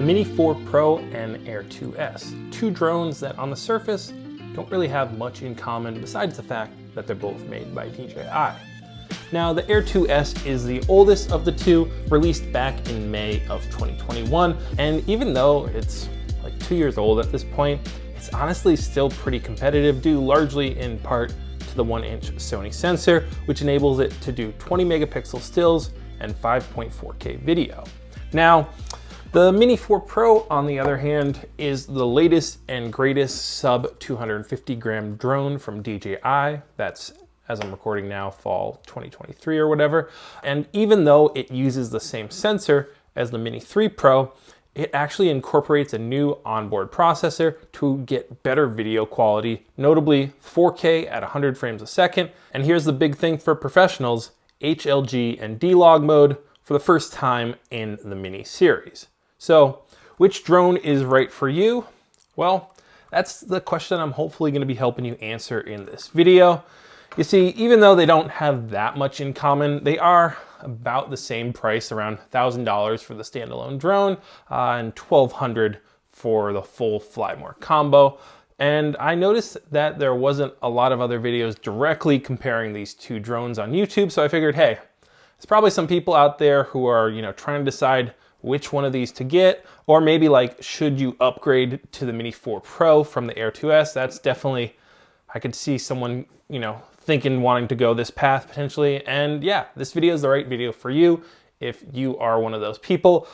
The Mini 4 Pro and Air 2S, two drones that on the surface don't really have much in common besides the fact that they're both made by DJI. Now, the Air 2S is the oldest of the two, released back in May of 2021, and even though it's like 2 years old at this point, it's honestly still pretty competitive, due largely in part to the 1-inch Sony sensor, which enables it to do 20 megapixel stills and 5.4K video. Now, the Mini 4 Pro, on the other hand, is the latest and greatest sub 250 gram drone from DJI. That's, as I'm recording now, fall 2023 or whatever. And even though it uses the same sensor as the Mini 3 Pro, it actually incorporates a new onboard processor to get better video quality, notably 4K at 100 frames a second. And here's the big thing for professionals, HLG and D-Log mode for the first time in the Mini series. So, which drone is right for you? Well, that's the question I'm hopefully going to be helping you answer in this video. You see, even though they don't have that much in common, they are about the same price, around $1,000 for the standalone drone and $1,200 for the full Fly More combo. And I noticed that there wasn't a lot of other videos directly comparing these two drones on YouTube, so I figured, hey, there's probably some people out there who are, trying to decide which one of these to get, or maybe like, should you upgrade to the Mini 4 Pro from the Air 2S? That's definitely, I could see someone, thinking, wanting to go this path potentially. And yeah, this video is the right video for you if you are one of those people.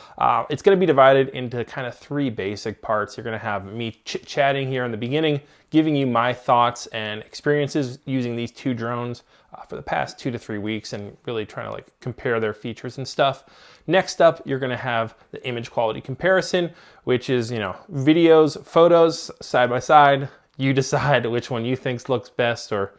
It's gonna be divided into kind of three basic parts. You're gonna have me chit-chatting here in the beginning, giving you my thoughts and experiences using these two drones for the past 2 to 3 weeks and really trying to compare their features and stuff. Next up, you're gonna have the image quality comparison, which is, videos, photos, side by side. You decide which one you think looks best, or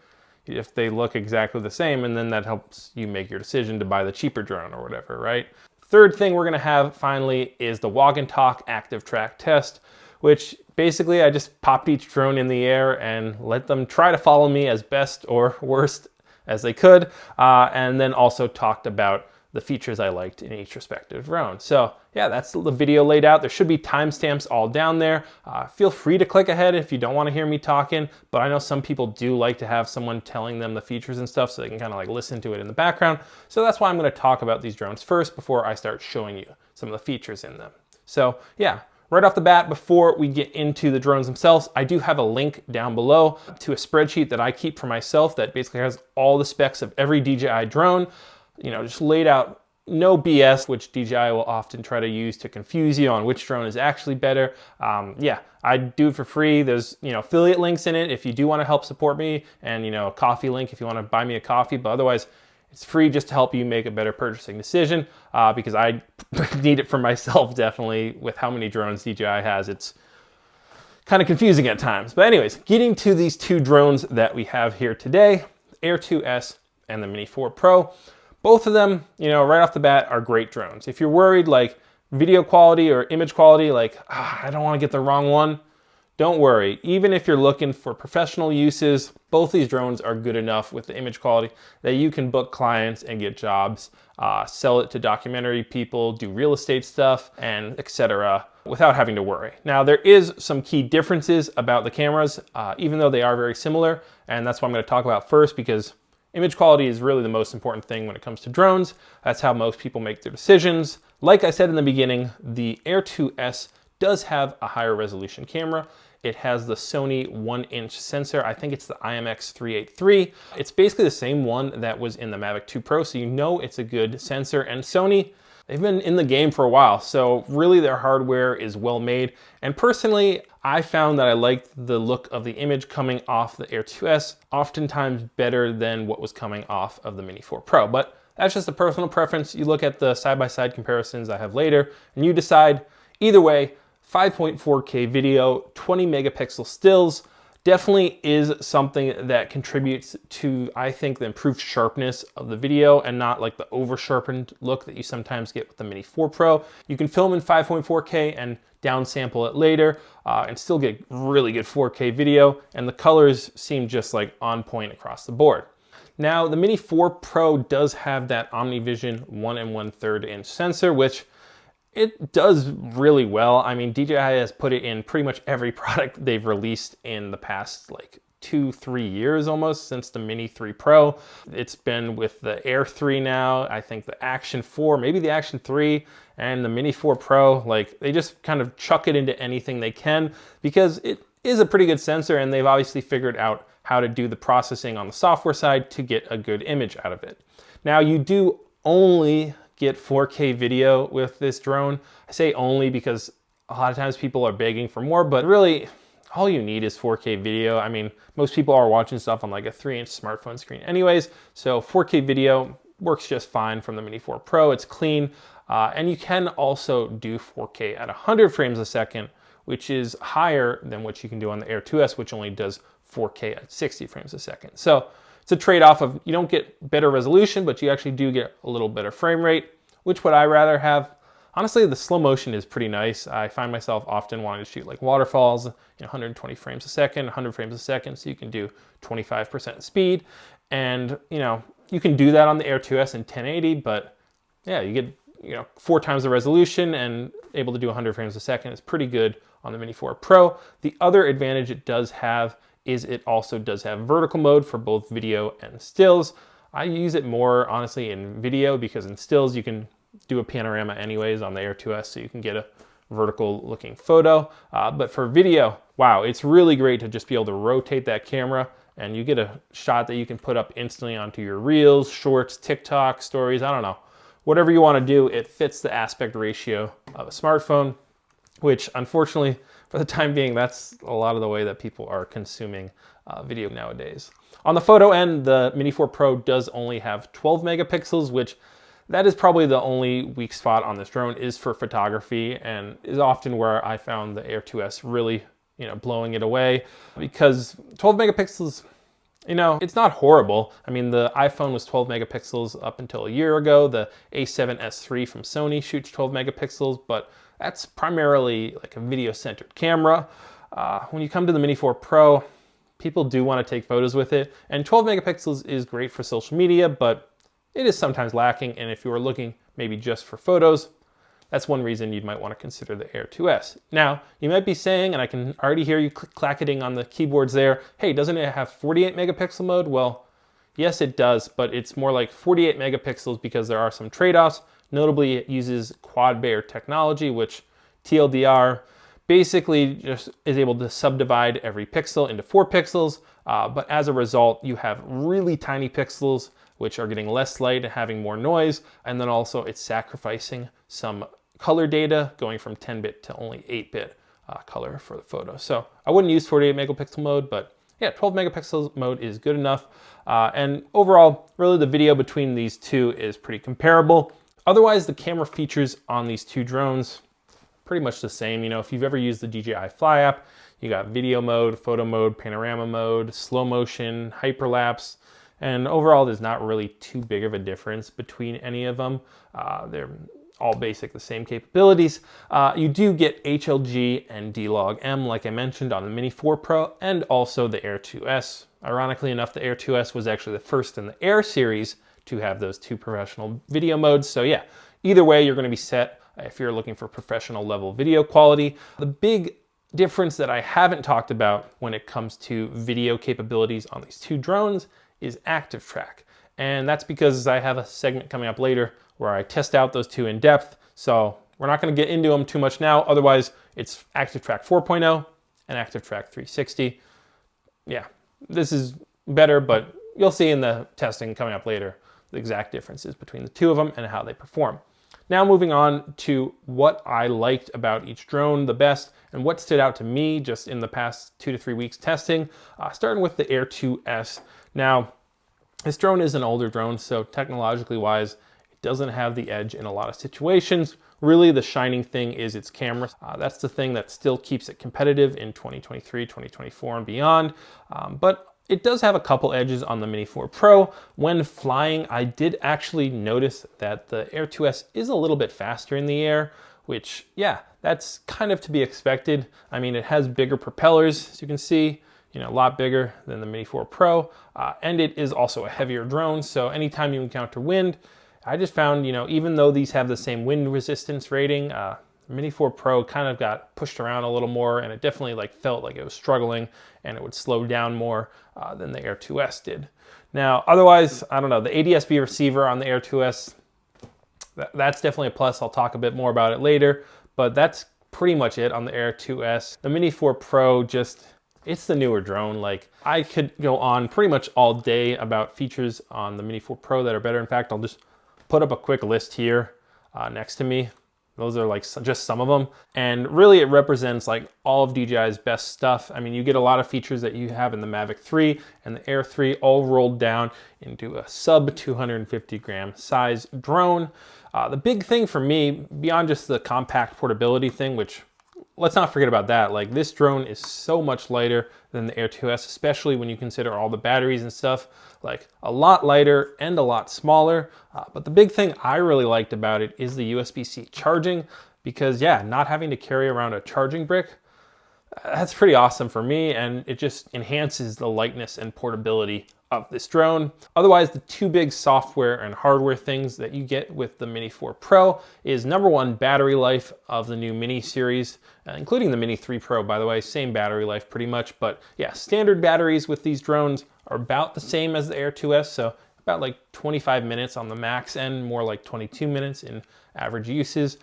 if they look exactly the same, and then that helps you make your decision to buy the cheaper drone or whatever, right? Third thing we're gonna have finally is the Walk and Talk ActiveTrack test, which basically I just popped each drone in the air and let them try to follow me as best or worst as they could, and then also talked about the features I liked in each respective drone. So yeah, that's the video laid out. There should be timestamps all down there. Feel free to click ahead if you don't want to hear me talking, but I know some people do like to have someone telling them the features and stuff so they can kind of listen to it in the background. So that's why I'm going to talk about these drones first before I start showing you some of the features in them. So yeah, right off the bat, before we get into the drones themselves, I do have a link down below to a spreadsheet that I keep for myself that basically has all the specs of every DJI drone, just laid out, no BS, which DJI will often try to use to confuse you on which drone is actually better. Yeah, I do it for free. There's, affiliate links in it if you do want to help support me, and, a coffee link if you want to buy me a coffee, but otherwise it's free just to help you make a better purchasing decision, because I need it for myself, definitely, with how many drones DJI has. It's kind of confusing at times. But anyways, getting to these two drones that we have here today, Air 2S and the Mini 4 Pro. Both of them, right off the bat, are great drones. If you're worried video quality or image quality, I don't want to get the wrong one, don't worry. Even if you're looking for professional uses, both these drones are good enough with the image quality that you can book clients and get jobs, sell it to documentary people, do real estate stuff, and etc. without having to worry. Now, there is some key differences about the cameras, even though they are very similar, and that's what I'm going to talk about first, because image quality is really the most important thing when it comes to drones. That's how most people make their decisions. Like I said in the beginning, the Air 2S does have a higher resolution camera. It has the Sony 1-inch sensor. I think it's the IMX383. It's basically the same one that was in the Mavic 2 Pro, so it's a good sensor. And Sony, they've been in the game for a while, so really their hardware is well made. And personally, I found that I liked the look of the image coming off the Air 2S oftentimes better than what was coming off of the Mini 4 Pro. But that's just a personal preference. You look at the side-by-side comparisons I have later, and you decide. Either way, 5.4K video, 20 megapixel stills, definitely is something that contributes to, I think, the improved sharpness of the video and not the over sharpened look that you sometimes get with the Mini 4 Pro. You can film in 5.4K and downsample it later and still get really good 4K video, and the colors seem just on point across the board. Now, the Mini 4 Pro does have that OmniVision 1 1/3 inch sensor, which It does really well. I mean, DJI has put it in pretty much every product they've released in the past like 2-3 years almost, since the Mini 3 Pro. It's been with the Air 3 now, I think the Action 4, maybe the Action 3, and the Mini 4 Pro. Like, they just kind of chuck it into anything they can because it is a pretty good sensor, and they've obviously figured out how to do the processing on the software side to get a good image out of it. Now, you do only get 4K video with this drone. I say only because a lot of times people are begging for more, but really all you need is 4K video. I mean, most people are watching stuff on like a 3-inch smartphone screen anyways, so 4K video works just fine from the Mini 4 Pro. It's clean, and you can also do 4K at 100 frames a second, which is higher than what you can do on the Air 2S, which only does 4K at 60 frames a second. So it's a trade-off of you don't get better resolution, but you actually do get a little better frame rate. Which would I rather have? Honestly, the slow motion is pretty nice. I find myself often wanting to shoot like waterfalls, 120 frames a second, 100 frames a second, so you can do 25% speed. And you can do that on the Air 2S in 1080, but yeah, you get 4 times the resolution and able to do 100 frames a second. It's pretty good on the Mini 4 Pro. The other advantage it does have is it also does have vertical mode for both video and stills. I use it more, honestly, in video because in stills you can do a panorama anyways on the Air 2S, so you can get a vertical looking photo. But for video, wow, it's really great to just be able to rotate that camera and you get a shot that you can put up instantly onto your Reels, Shorts, TikTok, Stories, I don't know. Whatever you want to do, it fits the aspect ratio of a smartphone, which unfortunately, for the time being, that's a lot of the way that people are consuming video nowadays. On the photo end, the Mini 4 Pro does only have 12 megapixels, which that is probably the only weak spot on this drone is for photography, and is often where I found the Air 2S really, blowing it away, because 12 megapixels, it's not horrible. I mean, the iPhone was 12 megapixels up until a year ago. The A7S III from Sony shoots 12 megapixels, but that's primarily like a video-centered camera. When you come to the Mini 4 Pro, people do want to take photos with it, and 12 megapixels is great for social media, but it is sometimes lacking, and if you are looking maybe just for photos, that's one reason you might want to consider the Air 2S. Now, you might be saying, and I can already hear you clacketing on the keyboards there, hey, doesn't it have 48 megapixel mode? Well, yes, it does, but it's more like 48 megapixels because there are some trade-offs. Notably, it uses quad Bayer technology, which TLDR basically just is able to subdivide every pixel into 4 pixels, but as a result, you have really tiny pixels, which are getting less light and having more noise, and then also it's sacrificing some color data, going from 10-bit to only 8-bit color for the photo. So I wouldn't use 48 megapixel mode, but yeah, 12 megapixel mode is good enough. And overall, really the video between these two is pretty comparable. Otherwise, the camera features on these two drones, pretty much the same. If you've ever used the DJI Fly app, you got video mode, photo mode, panorama mode, slow motion, hyperlapse, and overall there's not really too big of a difference between any of them. They're all basic, the same capabilities. You do get HLG and D-Log-M, like I mentioned, on the Mini 4 Pro and also the Air 2S. Ironically enough, the Air 2S was actually the first in the Air series to have those two professional video modes. So yeah, either way, you're going to be set if you're looking for professional level video quality. The big difference that I haven't talked about when it comes to video capabilities on these two drones is ActiveTrack. And that's because I have a segment coming up later where I test out those two in depth. So we're not going to get into them too much now. Otherwise, it's ActiveTrack 4.0 and ActiveTrack 360. Yeah, this is better, but you'll see in the testing coming up later the exact differences between the two of them and how they perform. Now moving on to what I liked about each drone the best and what stood out to me just in the past 2 to 3 weeks testing, starting with the Air 2S. Now, this drone is an older drone, so technologically wise, it doesn't have the edge in a lot of situations. Really, the shining thing is its camera. That's the thing that still keeps it competitive in 2023, 2024, and beyond. But it does have a couple edges on the Mini 4 Pro. When flying, I did actually notice that the Air 2S is a little bit faster in the air, which, yeah, that's kind of to be expected. I mean, it has bigger propellers, as you can see, a lot bigger than the Mini 4 Pro, and it is also a heavier drone, so anytime you encounter wind, I just found, even though these have the same wind resistance rating, Mini 4 Pro kind of got pushed around a little more, and it definitely felt like it was struggling and it would slow down more than the Air 2S did. Now, otherwise, I don't know, the ADS-B receiver on the Air 2S, that's definitely a plus. I'll talk a bit more about it later, but that's pretty much it on the Air 2S. The Mini 4 Pro it's the newer drone. I could go on pretty much all day about features on the Mini 4 Pro that are better. In fact, I'll just put up a quick list here next to me. Those are just some of them. And really it represents all of DJI's best stuff. I mean, you get a lot of features that you have in the Mavic 3 and the Air 3 all rolled down into a sub 250 gram size drone. The big thing for me, beyond just the compact portability thing, which let's not forget about that. This drone is so much lighter than the Air 2S, especially when you consider all the batteries and stuff. A lot lighter and a lot smaller. But the big thing I really liked about it is the USB-C charging, because yeah, not having to carry around a charging brick, that's pretty awesome for me, and it just enhances the lightness and portability of this drone. Otherwise, the two big software and hardware things that you get with the Mini 4 Pro is number one, battery life of the new Mini series, including the Mini 3 Pro, by the way, same battery life pretty much. But yeah, standard batteries with these drones are about the same as the Air 2S, so about 25 minutes on the max end, more like 22 minutes in average uses.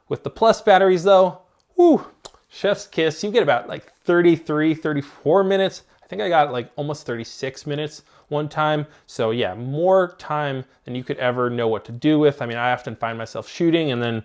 With the Plus batteries though, whoo, chef's kiss, you get about 33, 34 minutes. I think I got almost 36 minutes one time. So yeah, more time than you could ever know what to do with. I mean, I often find myself shooting and then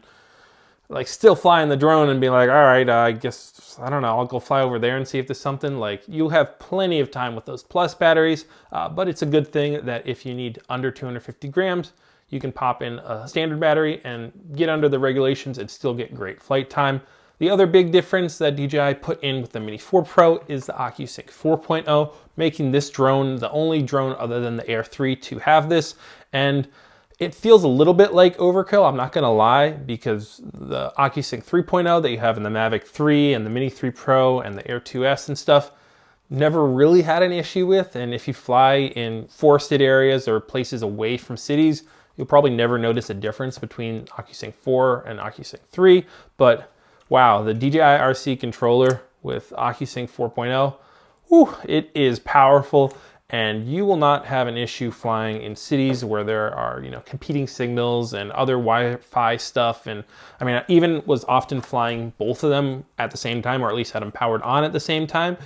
still flying the drone and be all right, I guess, I don't know, I'll go fly over there and see if there's something. You'll have plenty of time with those Plus batteries, but it's a good thing that if you need under 250 grams, you can pop in a standard battery and get under the regulations and still get great flight time. The other big difference that DJI put in with the Mini 4 Pro is the OcuSync 4.0, making this drone the only drone other than the Air 3 to have this. And it feels a little bit like overkill, I'm not gonna lie, because the OcuSync 3.0 that you have in the Mavic 3 and the Mini 3 Pro and the Air 2S and stuff, never really had an issue with. And if you fly in forested areas or places away from cities, you'll probably never notice a difference between OcuSync 4 and OcuSync 3. But wow, the DJI RC controller with OcuSync 4.0, whew, it is powerful, and you will not have an issue flying in cities where there are, competing signals and other Wi-Fi stuff. And I mean, I even was often flying both of them at the same time, or at least had them powered on at the same time.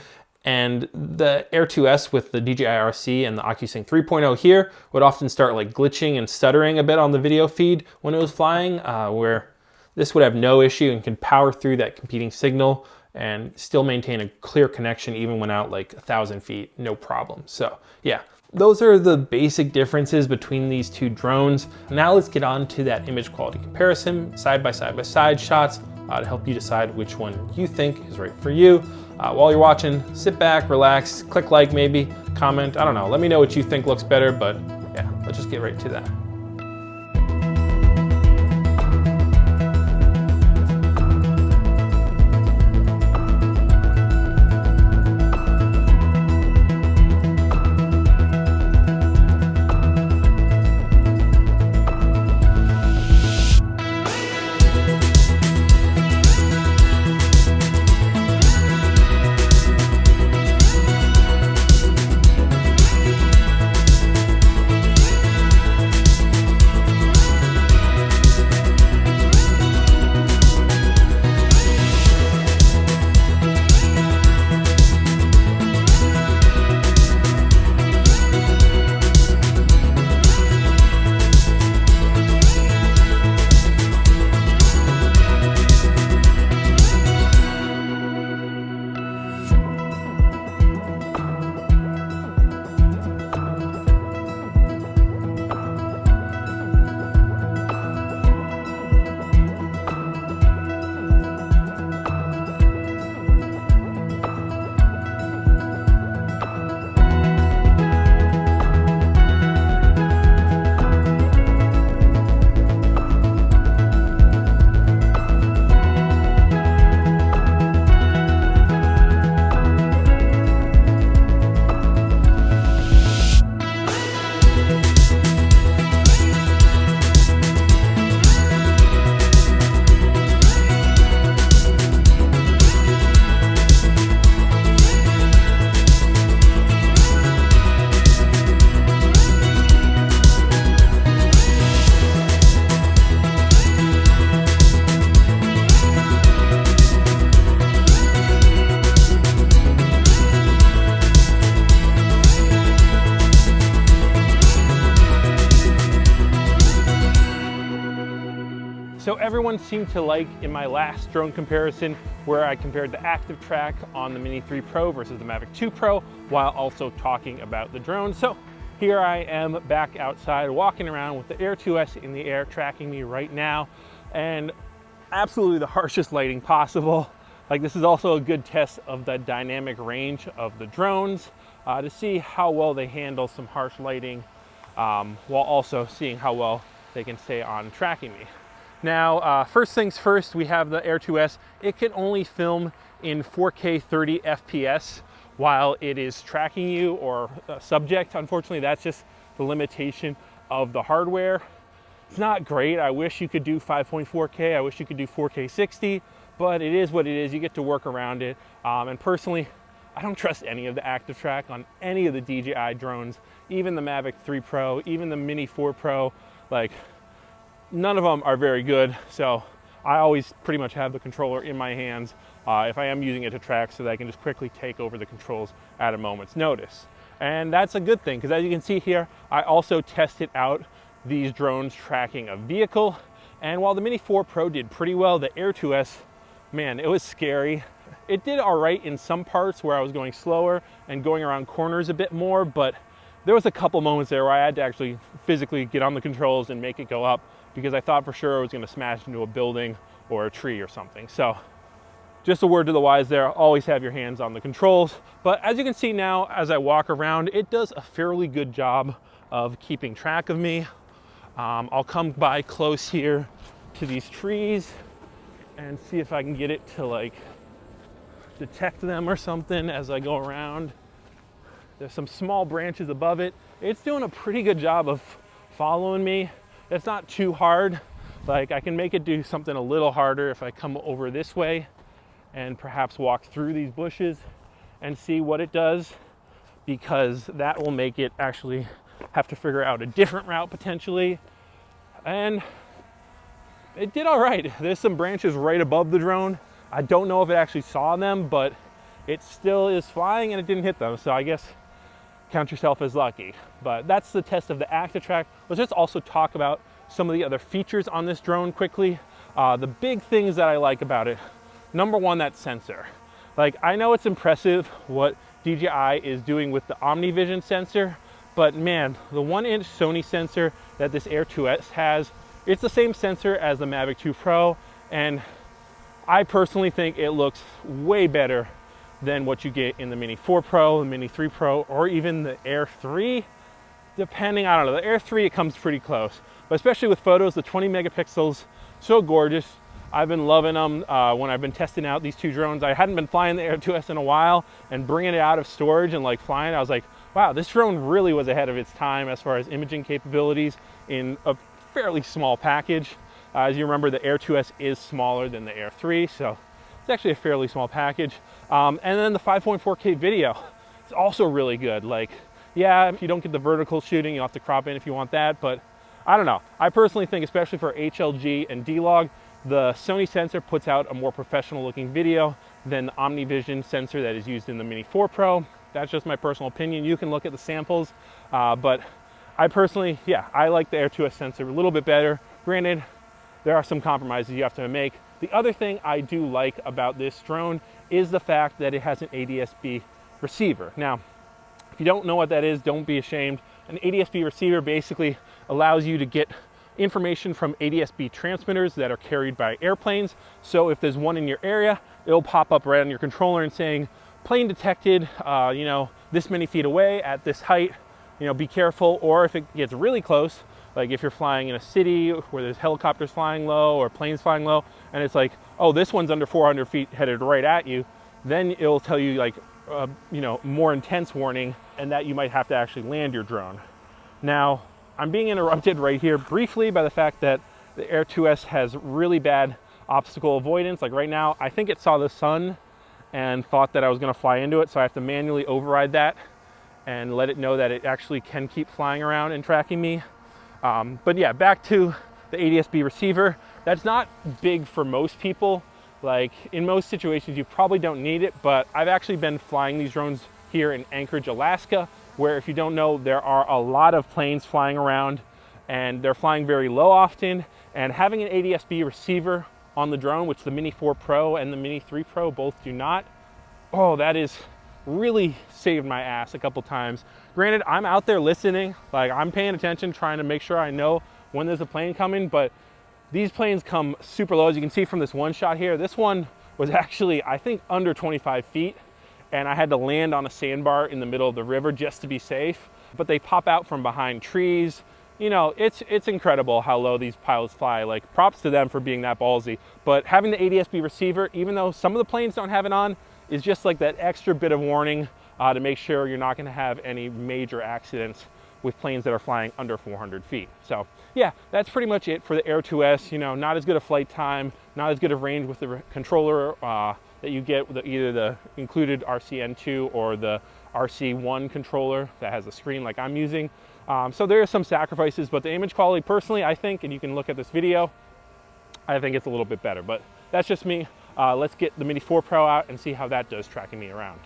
And the Air 2S with the DJI RC and the OcuSync 3.0 here would often start glitching and stuttering a bit on the video feed when it was flying, where this would have no issue and can power through that competing signal and still maintain a clear connection even when out 1,000 feet, no problem. So yeah, those are the basic differences between these two drones. Now let's get on to that image quality comparison, side by side shots to help you decide which one you think is right for you. While you're watching, sit back, relax, click like maybe, comment, I don't know, let me know what you think looks better, but yeah, let's just get right to that. So everyone seemed to like in my last drone comparison where I compared the ActiveTrack on the Mini 3 Pro versus the Mavic 2 Pro while also talking about the drone. So here I am back outside walking around with the Air 2S in the air tracking me right now, and absolutely the harshest lighting possible. Like, this is also a good test of the dynamic range of the drones to see how well they handle some harsh lighting while also seeing how well they can stay on tracking me. Now, first things first, we have the Air 2S. It can only film in 4K 30 FPS while it is tracking you or a subject. Unfortunately, that's just the limitation of the hardware. It's not great. I wish you could do 5.4K. I wish you could do 4K 60, but it is what it is. You get to work around it. And personally, I don't trust any of the ActiveTrack on any of the DJI drones, even the Mavic 3 Pro, even the Mini 4 Pro. Like, none of them are very good. So I always pretty much have the controller in my hands if I am using it to track, so that I can just quickly take over the controls at a moment's notice. And that's a good thing, because as you can see here, I also tested out these drones tracking a vehicle. And while the Mini 4 Pro did pretty well, the Air 2S, man, it was scary. It did all right in some parts where I was going slower and going around corners a bit more, but there was a couple moments there where I had to actually physically get on the controls and make it go up, because I thought for sure I was gonna smash into a building or a tree or something. So just a word to the wise there, always have your hands on the controls. But as you can see now, as I walk around, it does a fairly good job of keeping track of me. I'll come by close here to these trees and see if I can get it to like detect them or something as I go around. There's some small branches above it. It's doing a pretty good job of following me. It's not too hard. Like, I can make it do something a little harder if I come over this way and perhaps walk through these bushes and see what it does, because that will make it actually have to figure out a different route potentially. And it did all right. There's some branches right above the drone. I don't know if it actually saw them, but it still is flying and it didn't hit them. So I guess count yourself as lucky. But that's the test of the ActiveTrack. Let's just also talk about some of the other features on this drone quickly. The big things that I like about it. Number one, that sensor. Like, I know it's impressive what DJI is doing with the OmniVision sensor, but man, the 1-inch Sony sensor that this Air 2S has, it's the same sensor as the Mavic 2 Pro, and I personally think it looks way better than what you get in the Mini 4 Pro, the Mini 3 Pro, or even the Air 3. Depending, I don't know, the Air 3, it comes pretty close. But especially with photos, the 20 megapixels, so gorgeous. I've been loving them when I've been testing out these two drones. I hadn't been flying the Air 2S in a while, and bringing it out of storage and like flying, I was like, wow, this drone really was ahead of its time as far as imaging capabilities in a fairly small package. As you remember, the Air 2S is smaller than the Air 3, so it's actually a fairly small package. And then the 5.4K video, it's also really good. Like, yeah, if you don't get the vertical shooting, you'll have to crop in if you want that, but I don't know. I personally think, especially for HLG and D-Log, the Sony sensor puts out a more professional looking video than the OmniVision sensor that is used in the Mini 4 Pro. That's just my personal opinion. You can look at the samples, but I personally, yeah, I like the Air 2S sensor a little bit better. Granted, there are some compromises you have to make. The other thing I do like about this drone is the fact that it has an ADS-B receiver. Now, if you don't know what that is, don't be ashamed. An ADS-B receiver basically allows you to get information from ADS-B transmitters that are carried by airplanes. So if there's one in your area, it'll pop up right on your controller and saying, plane detected, you know, this many feet away at this height, you know, be careful. Or if it gets really close, like if you're flying in a city where there's helicopters flying low or planes flying low, and it's like, oh, this one's under 400 feet headed right at you, then it'll tell you like, you know, more intense warning, and that you might have to actually land your drone. Now, I'm being interrupted right here briefly by the fact that the Air 2S has really bad obstacle avoidance. Like right now, I think it saw the sun and thought that I was gonna fly into it, so I have to manually override that and let it know that it actually can keep flying around and tracking me. But yeah, back to the ADS-B receiver. That's not big for most people. Like in most situations, you probably don't need it, but I've actually been flying these drones here in Anchorage, Alaska, where, if you don't know, there are a lot of planes flying around and they're flying very low often. And having an ADS-B receiver on the drone, which the Mini 4 Pro and the Mini 3 Pro both do not, oh, that is really saved my ass a couple times. Granted, I'm out there listening, like I'm paying attention, trying to make sure I know when there's a plane coming, but these planes come super low. As you can see from this one shot here, this one was actually, I think, under 25 feet, and I had to land on a sandbar in the middle of the river just to be safe. But they pop out from behind trees. You know, it's incredible how low these pilots fly. Like, props to them for being that ballsy. But having the ADS-B receiver, even though some of the planes don't have it on, is just like that extra bit of warning to make sure you're not going to have any major accidents with planes that are flying under 400 feet. So yeah, that's pretty much it for the Air 2S. You know, not as good a flight time, not as good of range with the controller that you get with either the included RCN2 or the RC1 controller that has a screen like I'm using. So there are some sacrifices, but the image quality personally, I think, and you can look at this video, I think it's a little bit better, but that's just me. Let's get the Mini 4 Pro out and see how that does tracking me around.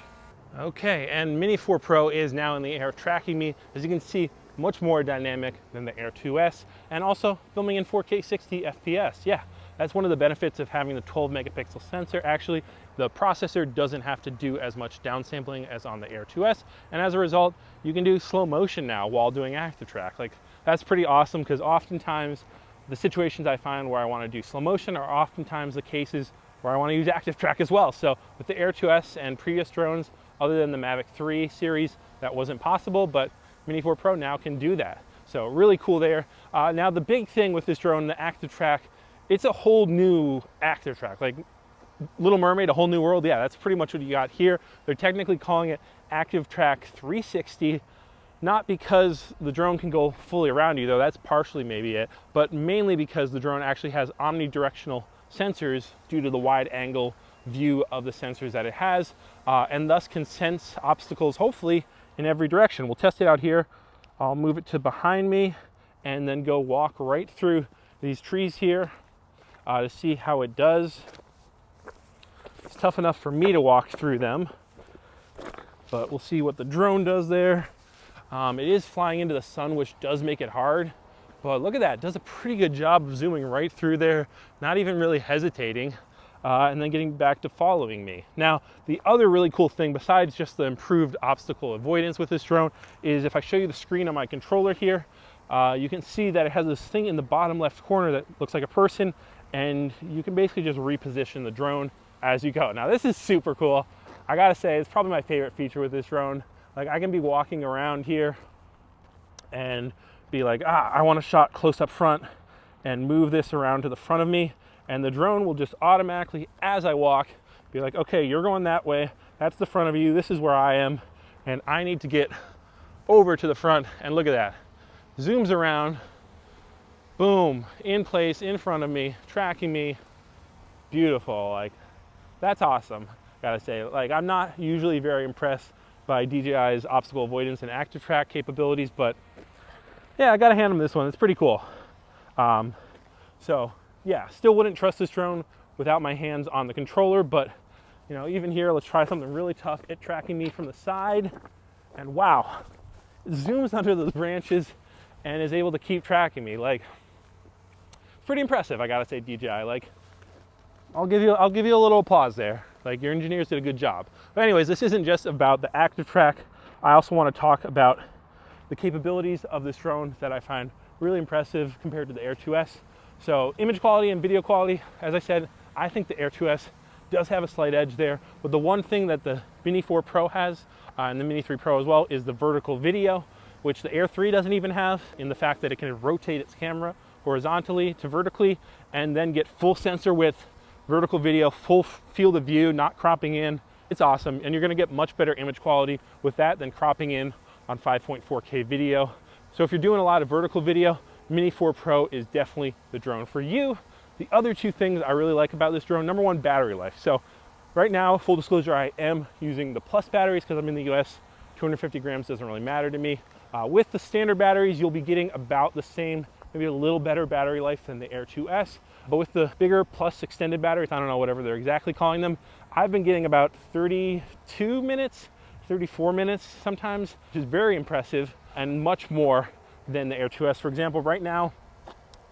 Okay, and Mini 4 Pro is now in the air tracking me. As you can see, much more dynamic than the Air 2S, and also filming in 4K 60 FPS. Yeah, that's one of the benefits of having the 12 megapixel sensor. Actually, the processor doesn't have to do as much downsampling as on the Air 2S, and as a result, you can do slow motion now while doing ActiveTrack. Like, that's pretty awesome, because oftentimes the situations I find where I want to do slow motion are oftentimes the cases where I want to use ActiveTrack as well. So with the Air 2S and previous drones, other than the Mavic 3 series, that wasn't possible, but Mini 4 Pro now can do that. So really cool there. Now the big thing with this drone, the ActiveTrack, it's a whole new ActiveTrack. Like Little Mermaid, a whole new world. Yeah, that's pretty much what you got here. They're technically calling it ActiveTrack 360, not because the drone can go fully around you, though that's partially maybe it, but mainly because the drone actually has omnidirectional sensors due to the wide angle view of the sensors that it has, and thus can sense obstacles hopefully in every direction. We'll test it out here. I'll move it to behind me and then go walk right through these trees here to see how it does. It's tough enough for me to walk through them, but we'll see what the drone does there. It is flying into the sun, which does make it hard, but look at that, it does a pretty good job of zooming right through there, not even really hesitating, and then getting back to following me. Now, the other really cool thing, besides just the improved obstacle avoidance with this drone, is if I show you the screen on my controller here, you can see that it has this thing in the bottom left corner that looks like a person, and you can basically just reposition the drone as you go. Now, this is super cool. I gotta say, it's probably my favorite feature with this drone. Like, I can be walking around here and be like, I want a shot close up front, and move this around to the front of me, and the drone will just automatically, as I walk, be like, okay, you're going that way, that's the front of you, this is where I am, and I need to get over to the front. And look at that, zooms around, boom, in place, in front of me, tracking me. Beautiful. Like, that's awesome, gotta say. Like, I'm not usually very impressed by DJI's obstacle avoidance and ActiveTrack capabilities, but yeah, I gotta hand them this one. It's pretty cool. So yeah, still wouldn't trust this drone without my hands on the controller, but you know, even here, let's try something really tough. It tracking me from the side, and wow, it zooms under those branches and is able to keep tracking me. Like, it's pretty impressive, I gotta say, DJI. Like, I'll give you a little applause there. Like, your engineers did a good job. But anyways, this isn't just about the ActiveTrack. I also want to talk about the capabilities of this drone that I find really impressive compared to the Air 2S. So image quality and video quality, as I said, I think the Air 2S does have a slight edge there. But the one thing that the Mini 4 Pro has, and the Mini 3 Pro as well, is the vertical video, which the Air 3 doesn't even have, in the fact that it can rotate its camera horizontally to vertically and then get full sensor width, vertical video, full field of view, not cropping in. It's awesome, and you're gonna get much better image quality with that than cropping in on 5.4K video. So if you're doing a lot of vertical video, Mini 4 Pro is definitely the drone for you. The other two things I really like about this drone, number one, battery life. So right now, full disclosure, I am using the Plus batteries because I'm in the US. 250 grams doesn't really matter to me. With the standard batteries, you'll be getting about the same, maybe a little better battery life than the Air 2S. But with the bigger Plus extended batteries, I don't know, whatever they're exactly calling them, I've been getting about 32 minutes, 34 minutes sometimes, which is very impressive and much more than the Air 2S. For example, right now,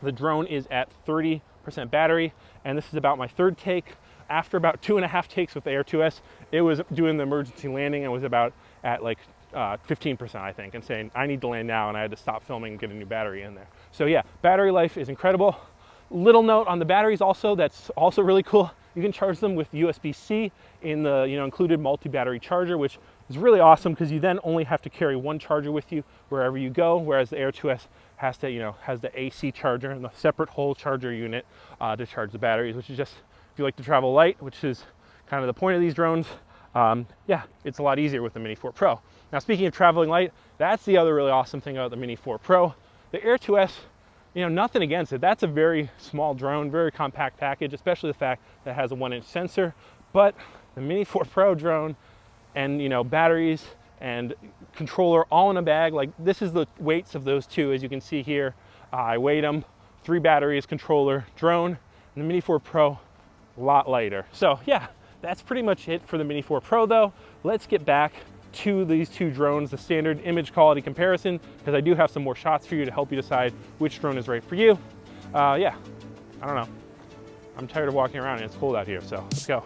the drone is at 30% battery, and this is about my third take. After about 2.5 takes with the Air 2S, it was doing the emergency landing and was about at like 15%, I think, and saying, I need to land now, and I had to stop filming and get a new battery in there. So yeah, battery life is incredible. Little note on the batteries also, that's also really cool. You can charge them with USB-C in the included multi-battery charger, which is really awesome because you then only have to carry one charger with you wherever you go, whereas the Air 2S has to, has the AC charger and the separate whole charger unit to charge the batteries, which is just, if you like to travel light, which is kind of the point of these drones, yeah, it's a lot easier with the Mini 4 Pro. Now, speaking of traveling light, that's the other really awesome thing about the Mini 4 Pro. The Air 2S, nothing against it. That's a very small drone, very compact package, especially the fact that it has a 1-inch sensor. But the Mini 4 Pro drone and, batteries and controller all in a bag, like this is the weights of those two, as you can see here. I weighed them, 3 batteries, controller, drone, and the Mini 4 Pro, a lot lighter. So yeah, that's pretty much it for the Mini 4 Pro though. Let's get back to these two drones, the standard image quality comparison, because I do have some more shots for you to help you decide which drone is right for you. Yeah, I don't know. I'm tired of walking around and it's cold out here, so let's go.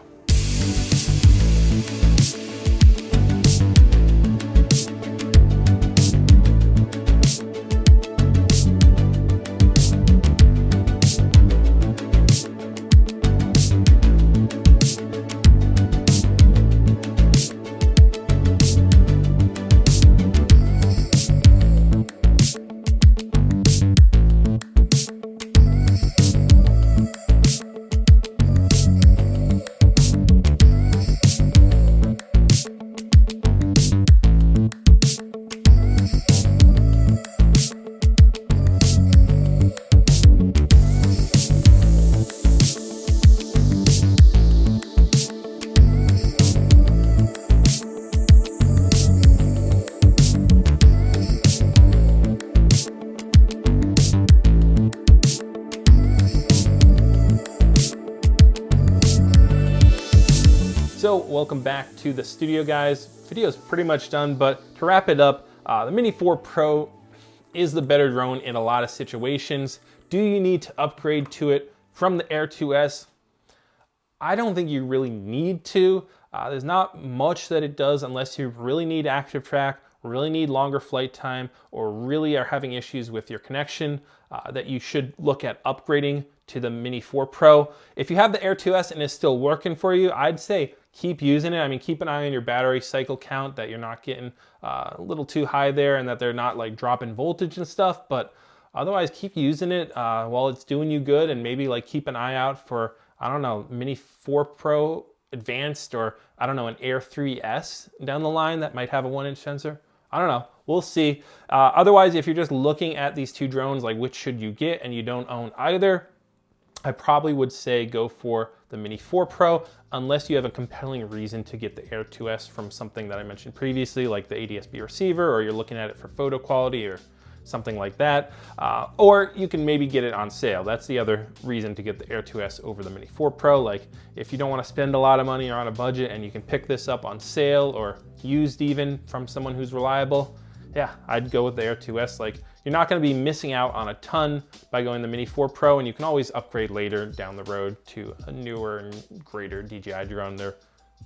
So welcome back to the studio, guys. Video is pretty much done, but to wrap it up, the Mini 4 Pro is the better drone in a lot of situations. Do you need to upgrade to it from the Air 2S? I don't think you really need to. There's not much that it does unless you really need ActiveTrack, really need longer flight time, or really are having issues with your connection, that you should look at upgrading to the Mini 4 Pro. If you have the Air 2S and it's still working for you, I'd say keep using it. I mean, keep an eye on your battery cycle count, that you're not getting a little too high there and that they're not like dropping voltage and stuff. But otherwise, keep using it while it's doing you good, and maybe like keep an eye out for, I don't know, Mini 4 Pro Advanced, or I don't know, an Air 3S down the line that might have a 1-inch sensor. I don't know. We'll see. Otherwise, if you're just looking at these two drones, like which should you get, and you don't own either, I probably would say go for the Mini 4 Pro, unless you have a compelling reason to get the Air 2S from something that I mentioned previously, like the ADS-B receiver, or you're looking at it for photo quality or something like that. Or you can maybe get it on sale. That's the other reason to get the Air 2S over the Mini 4 Pro. Like if you don't want to spend a lot of money or on a budget and you can pick this up on sale or used even from someone who's reliable, yeah, I'd go with the Air 2S. Like, you're not going to be missing out on a ton by going the Mini 4 Pro, and you can always upgrade later down the road to a newer and greater DJI drone. They're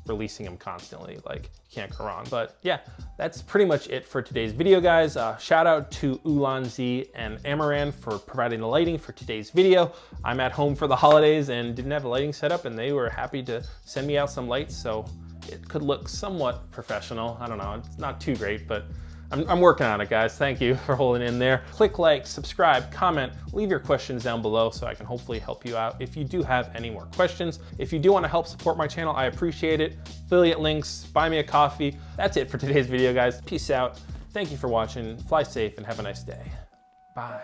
releasing them constantly, like, you can't go wrong. But yeah, that's pretty much it for today's video, guys. Shout out to Ulan Z and Amaran for providing the lighting for today's video. I'm at home for the holidays and didn't have a lighting setup, and they were happy to send me out some lights, so it could look somewhat professional. I don't know, it's not too great, but I'm working on it, guys. Thank you for holding in there. Click like, subscribe, comment, leave your questions down below so I can hopefully help you out if you do have any more questions. If you do want to help support my channel, I appreciate it. Affiliate links, buy me a coffee. That's it for today's video, guys. Peace out. Thank you for watching. Fly safe and have a nice day. Bye.